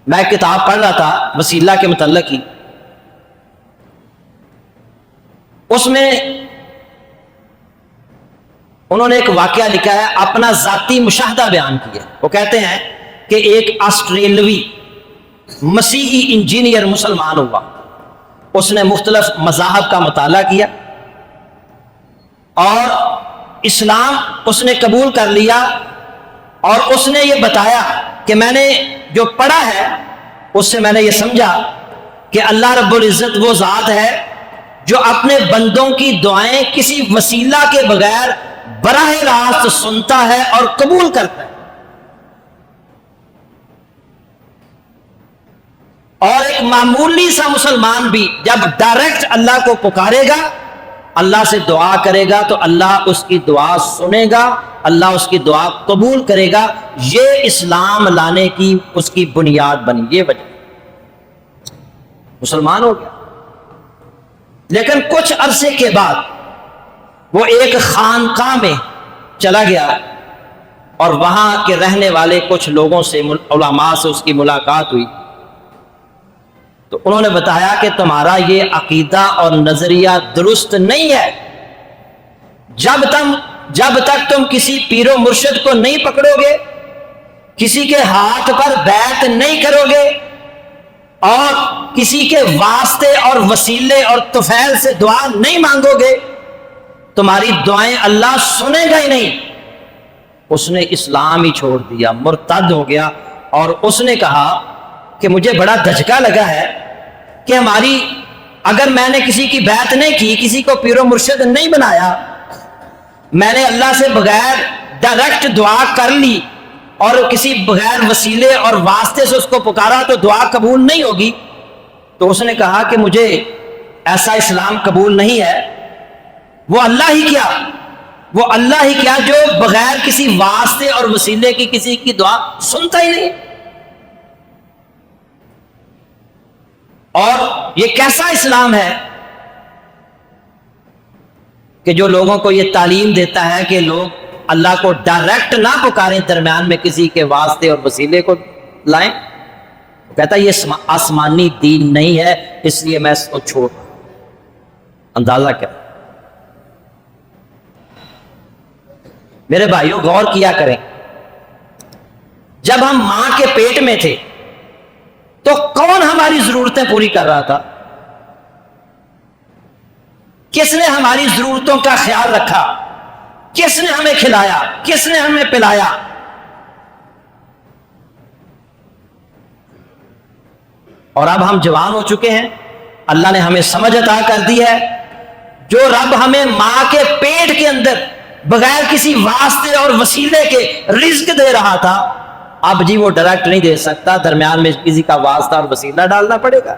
میں ایک کتاب پڑھ رہا تھا وسیلہ کے متعلق ہی، اس میں انہوں نے ایک واقعہ لکھا ہے، اپنا ذاتی مشاہدہ بیان کیا۔ وہ کہتے ہیں کہ ایک آسٹریلوی مسیحی انجینئر مسلمان ہوا، اس نے مختلف مذاہب کا مطالعہ کیا اور اسلام اس نے قبول کر لیا، اور اس نے یہ بتایا کہ میں نے جو پڑھا ہے اس سے میں نے یہ سمجھا کہ اللہ رب العزت وہ ذات ہے جو اپنے بندوں کی دعائیں کسی وسیلہ کے بغیر براہ راست سنتا ہے اور قبول کرتا ہے، اور ایک معمولی سا مسلمان بھی جب ڈائریکٹ اللہ کو پکارے گا، اللہ سے دعا کرے گا تو اللہ اس کی دعا سنے گا، اللہ اس کی دعا قبول کرے گا۔ یہ اسلام لانے کی اس کی بنیاد بنی، یہ وجہ مسلمان ہو گیا۔ لیکن کچھ عرصے کے بعد وہ ایک خانقاہ میں چلا گیا اور وہاں کے رہنے والے کچھ لوگوں سے، علماء سے اس کی ملاقات ہوئی، تو انہوں نے بتایا کہ تمہارا یہ عقیدہ اور نظریہ درست نہیں ہے۔ جب تک تم کسی پیر و مرشد کو نہیں پکڑو گے، کسی کے ہاتھ پر بیعت نہیں کرو گے، اور کسی کے واسطے اور وسیلے اور طفیل سے دعا نہیں مانگو گے، تمہاری دعائیں اللہ سنے گا ہی نہیں۔ اس نے اسلام ہی چھوڑ دیا، مرتد ہو گیا، اور اس نے کہا کہ مجھے بڑا دھچکا لگا ہے کہ اگر میں نے کسی کی بیعت نہیں کی، کسی کو پیر و مرشد نہیں بنایا، میں نے اللہ سے بغیر ڈائریکٹ دعا کر لی اور کسی بغیر وسیلے اور واسطے سے اس کو پکارا تو دعا قبول نہیں ہوگی۔ تو اس نے کہا کہ مجھے ایسا اسلام قبول نہیں ہے۔ وہ اللہ ہی کیا جو بغیر کسی واسطے اور وسیلے کی کسی کی دعا سنتا ہی نہیں۔ اور یہ کیسا اسلام ہے کہ جو لوگوں کو یہ تعلیم دیتا ہے کہ لوگ اللہ کو ڈائریکٹ نہ پکاریں، درمیان میں کسی کے واسطے اور وسیلے کو لائیں؟ کہتا ہے یہ آسمانی دین نہیں ہے، اس لیے میں اس کو چھوڑ۔ اندازہ کیا؟ میرے بھائیوں غور کیا کریں، جب ہم ماں کے پیٹ میں تھے تو کون ہماری ضرورتیں پوری کر رہا تھا؟ کس نے ہماری ضرورتوں کا خیال رکھا؟ کس نے ہمیں کھلایا؟ کس نے ہمیں پلایا؟ اور اب ہم جوان ہو چکے ہیں، اللہ نے ہمیں سمجھ عطا کر دی ہے، جو رب ہمیں ماں کے پیٹ کے اندر بغیر کسی واسطے اور وسیلے کے رزق دے رہا تھا، اب جی وہ ڈائریکٹ نہیں دے سکتا، درمیان میں کسی کا واسطہ اور وسیلہ ڈالنا پڑے گا۔